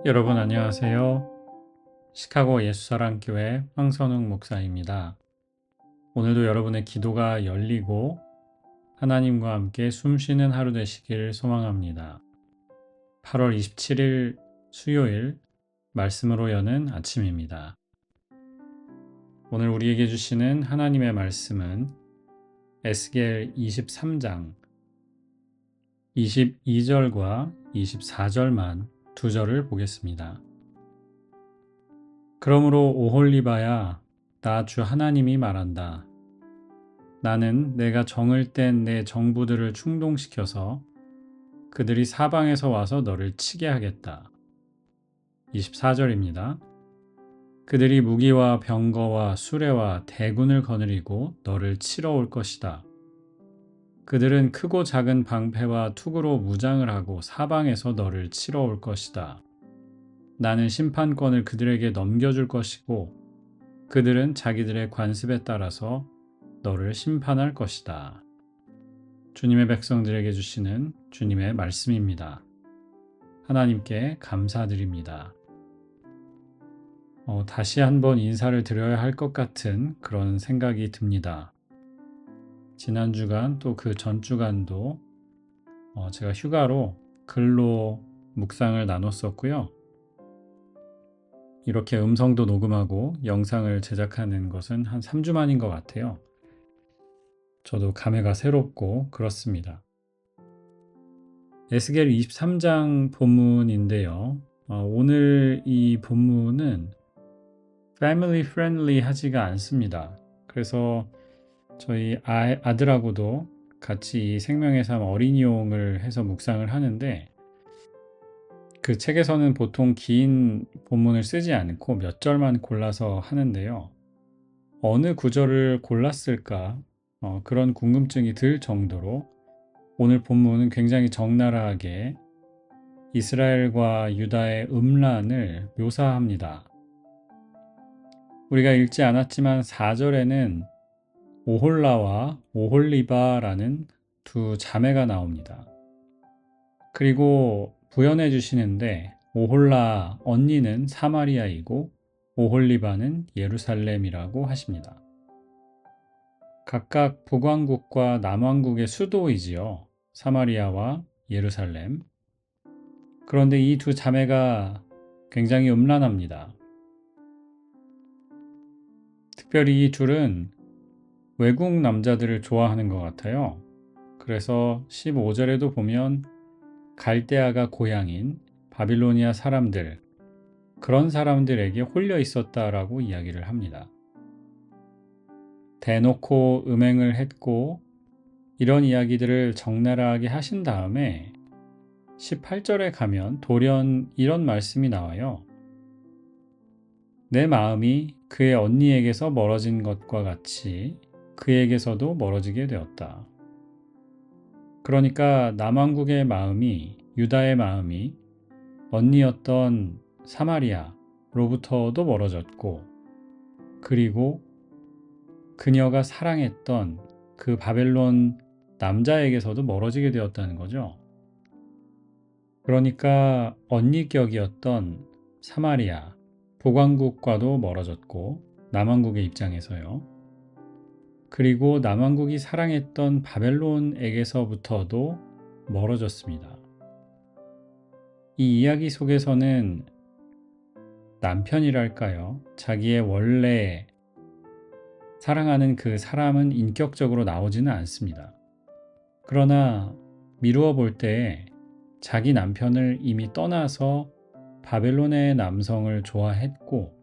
여러분 안녕하세요. 시카고 예수사랑교회 황선웅 목사입니다. 오늘도 여러분의 기도가 열리고 하나님과 함께 숨쉬는 하루 되시길 소망합니다. 8월 27일 수요일 말씀으로 여는 아침입니다. 오늘 우리에게 주시는 하나님의 말씀은 에스겔 23장 22절과 24절만 두 절을 보겠습니다. 그러므로 오홀리바야, 나 주 하나님이 말한다. 나는 내가 정을 뗀 내 정부들을 충동시켜서 그들이 사방에서 와서 너를 치게 하겠다. 24절입니다. 그들이 무기와 병거와 수레와 대군을 거느리고 너를 치러 올 것이다. 그들은 크고 작은 방패와 투구로 무장을 하고 사방에서 너를 치러 올 것이다. 나는 심판권을 그들에게 넘겨줄 것이고 그들은 자기들의 관습에 따라서 너를 심판할 것이다. 주님의 백성들에게 주시는 주님의 말씀입니다. 하나님께 감사드립니다. 다시 한번 인사를 드려야 할 것 같은 그런 생각이 듭니다. 지난 주간 또 그 전 주간도 제가 휴가로 글로 묵상을 나눴었고요. 이렇게 음성도 녹음하고 영상을 제작하는 것은 한 3주 만인 것 같아요. 저도 감회가 새롭고 그렇습니다. 에스겔 23장 본문인데요. 오늘 이 본문은 family friendly 하지가 않습니다. 그래서 저희 아들하고도 같이 이 생명의 삶 어린이용을 해서 묵상을 하는데 그 책에서는 보통 긴 본문을 쓰지 않고 몇 절만 골라서 하는데요. 어느 구절을 골랐을까? 그런 궁금증이 들 정도로 오늘 본문은 굉장히 적나라하게 이스라엘과 유다의 음란을 묘사합니다. 우리가 읽지 않았지만 4절에는 오홀라와 오홀리바라는 두 자매가 나옵니다. 그리고 부연해 주시는데 오홀라 언니는 사마리아이고 오홀리바는 예루살렘이라고 하십니다. 각각 북왕국과 남왕국의 수도이지요. 사마리아와 예루살렘. 그런데 이 두 자매가 굉장히 음란합니다. 특별히 이 둘은 외국 남자들을 좋아하는 것 같아요. 그래서 15절에도 보면 갈대아가 고향인 바빌로니아 사람들, 그런 사람들에게 홀려 있었다라고 이야기를 합니다. 대놓고 음행을 했고 이런 이야기들을 적나라하게 하신 다음에 18절에 가면 돌연 이런 말씀이 나와요. 내 마음이 그의 언니에게서 멀어진 것과 같이 그에게서도 멀어지게 되었다. 그러니까 남왕국의 마음이, 유다의 마음이 언니였던 사마리아로부터도 멀어졌고, 그리고 그녀가 사랑했던 그 바벨론 남자에게서도 멀어지게 되었다는 거죠. 그러니까 언니격이었던 사마리아, 북왕국과도 멀어졌고, 남왕국의 입장에서요. 그리고 남왕국이 사랑했던 바벨론에게서부터도 멀어졌습니다. 이 이야기 속에서는 남편이랄까요? 자기의 원래 사랑하는 그 사람은 인격적으로 나오지는 않습니다. 그러나 미루어 볼 때 자기 남편을 이미 떠나서 바벨론의 남성을 좋아했고,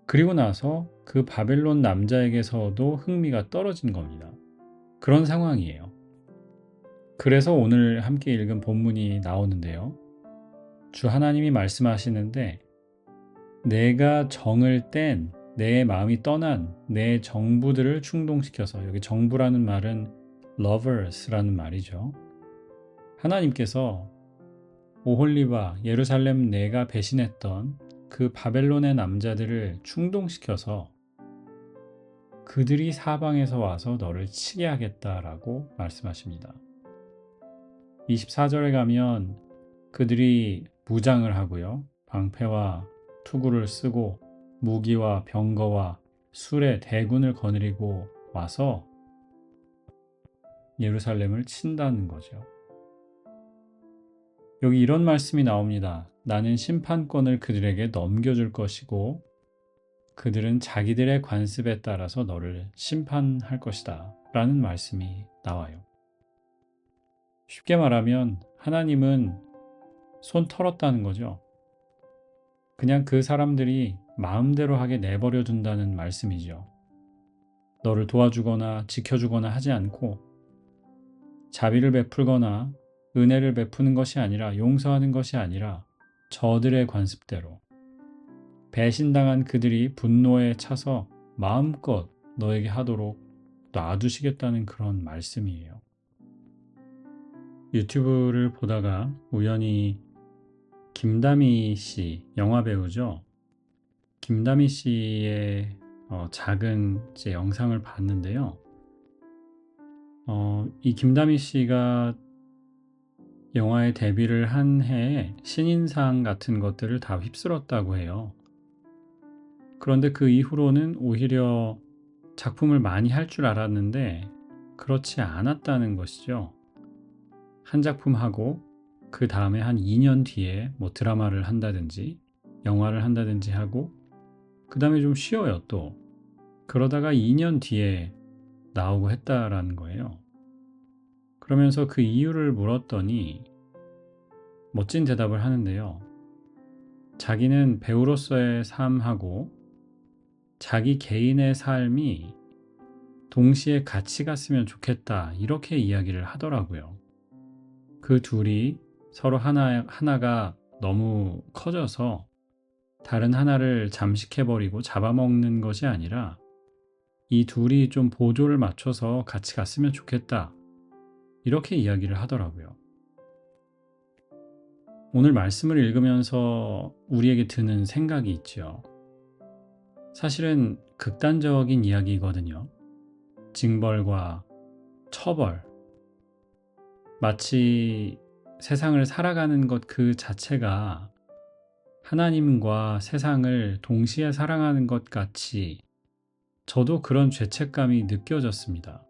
그리고 나서 그 바벨론 남자에게서도 흥미가 떨어진 겁니다. 그런 상황이에요. 그래서 오늘 함께 읽은 본문이 나오는데요. 주 하나님이 말씀하시는데 내가 정을 뗀 내 마음이 떠난 내 정부들을 충동시켜서, 여기 정부라는 말은 lovers라는 말이죠. 하나님께서 오홀리바 예루살렘 내가 배신했던 그 바벨론의 남자들을 충동시켜서 그들이 사방에서 와서 너를 치게 하겠다라고 말씀하십니다. 24절에 가면 그들이 무장을 하고요. 방패와 투구를 쓰고 무기와 병거와 술의 대군을 거느리고 와서 예루살렘을 친다는 거죠. 여기 이런 말씀이 나옵니다. 나는 심판권을 그들에게 넘겨줄 것이고 그들은 자기들의 관습에 따라서 너를 심판할 것이다 라는 말씀이 나와요. 쉽게 말하면 하나님은 손 털었다는 거죠. 그냥 그 사람들이 마음대로 하게 내버려 둔다는 말씀이죠. 너를 도와주거나 지켜주거나 하지 않고 자비를 베풀거나 은혜를 베푸는 것이 아니라 용서하는 것이 아니라 저들의 관습대로 배신당한 그들이 분노에 차서 마음껏 너에게 하도록 놔두시겠다는 그런 말씀이에요. 유튜브를 보다가 우연히 김다미 씨, 영화 배우죠. 김다미 씨의 작은 이제 영상을 봤는데요. 이 김다미 씨가 영화에 데뷔를 한 해에 신인상 같은 것들을 다 휩쓸었다고 해요. 그런데 그 이후로는 오히려 작품을 많이 할 줄 알았는데 그렇지 않았다는 것이죠. 한 작품 하고 그 다음에 한 2년 뒤에 뭐 드라마를 한다든지 영화를 한다든지 하고 그 다음에 좀 쉬어요 또. 그러다가 2년 뒤에 나오고 했다라는 거예요. 그러면서 그 이유를 물었더니 멋진 대답을 하는데요. 자기는 배우로서의 삶하고 자기 개인의 삶이 동시에 같이 갔으면 좋겠다 이렇게 이야기를 하더라고요. 그 둘이 서로 하나가 너무 커져서 다른 하나를 잠식해버리고 잡아먹는 것이 아니라 이 둘이 좀 보조를 맞춰서 같이 갔으면 좋겠다 이렇게 이야기를 하더라고요. 오늘 말씀을 읽으면서 우리에게 드는 생각이 있죠. 사실은 극단적인 이야기거든요. 징벌과 처벌. 마치 세상을 살아가는 것 그 자체가 하나님과 세상을 동시에 사랑하는 것 같이 저도 그런 죄책감이 느껴졌습니다.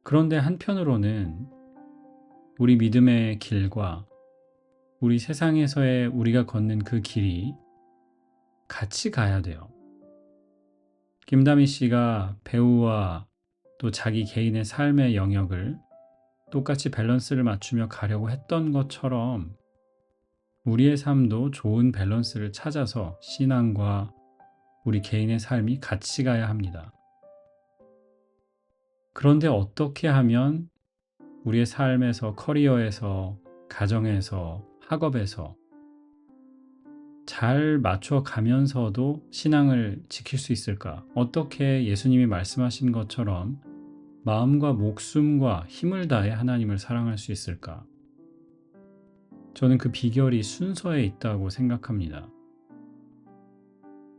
그런데 한편으로는 우리 믿음의 길과 우리 세상에서의 우리가 걷는 그 길이 같이 가야 돼요. 김다미 씨가 배우와 또 자기 개인의 삶의 영역을 똑같이 밸런스를 맞추며 가려고 했던 것처럼 우리의 삶도 좋은 밸런스를 찾아서 신앙과 우리 개인의 삶이 같이 가야 합니다. 그런데 어떻게 하면 우리의 삶에서, 커리어에서, 가정에서, 학업에서 잘 맞춰가면서도 신앙을 지킬 수 있을까? 어떻게 예수님이 말씀하신 것처럼 마음과 목숨과 힘을 다해 하나님을 사랑할 수 있을까? 저는 그 비결이 순서에 있다고 생각합니다.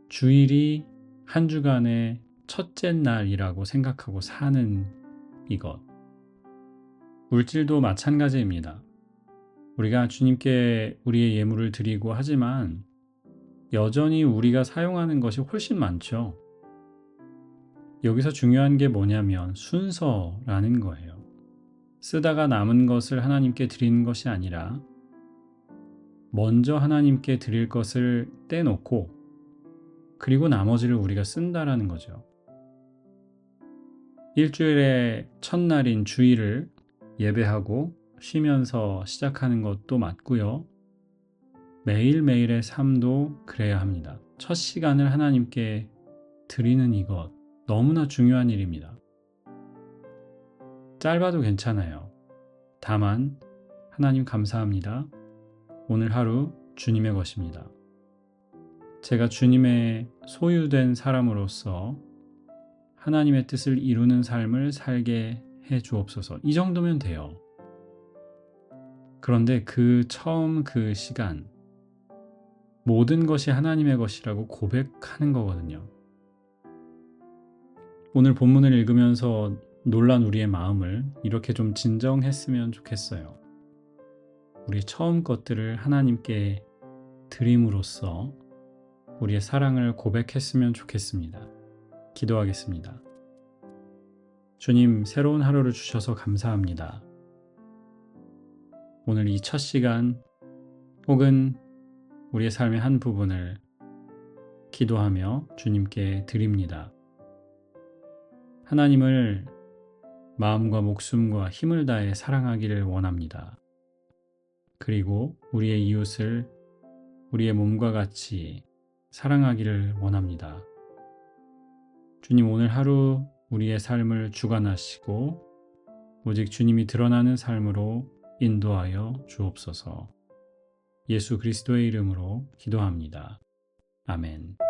주일이 한 주간의 첫째 날이라고 생각하고 사는 이것. 물질도 마찬가지입니다. 우리가 주님께 우리의 예물을 드리고 하지만 여전히 우리가 사용하는 것이 훨씬 많죠. 여기서 중요한 게 뭐냐면 순서라는 거예요. 쓰다가 남은 것을 하나님께 드리는 것이 아니라 먼저 하나님께 드릴 것을 떼놓고 그리고 나머지를 우리가 쓴다라는 거죠. 일주일의 첫날인 주일을 예배하고 쉬면서 시작하는 것도 맞고요. 매일매일의 삶도 그래야 합니다. 첫 시간을 하나님께 드리는 이것 너무나 중요한 일입니다. 짧아도 괜찮아요. 다만 하나님 감사합니다. 오늘 하루 주님의 것입니다. 제가 주님의 소유된 사람으로서 하나님의 뜻을 이루는 삶을 살게 해 주옵소서. 이 정도면 돼요. 그런데 처음 그 시간 모든 것이 하나님의 것이라고 고백하는 거거든요. 오늘 본문을 읽으면서 놀란 우리의 마음을 이렇게 좀 진정했으면 좋겠어요. 우리 처음 것들을 하나님께 드림으로써 우리의 사랑을 고백했으면 좋겠습니다. 기도하겠습니다. 주님, 새로운 하루를 주셔서 감사합니다. 오늘 이 첫 시간 혹은 우리의 삶의 한 부분을 기도하며 주님께 드립니다. 하나님을 마음과 목숨과 힘을 다해 사랑하기를 원합니다. 그리고 우리의 이웃을 우리의 몸과 같이 사랑하기를 원합니다. 주님, 오늘 하루 우리의 삶을 주관하시고 오직 주님이 드러나는 삶으로 인도하여 주옵소서. 예수 그리스도의 이름으로 기도합니다. 아멘.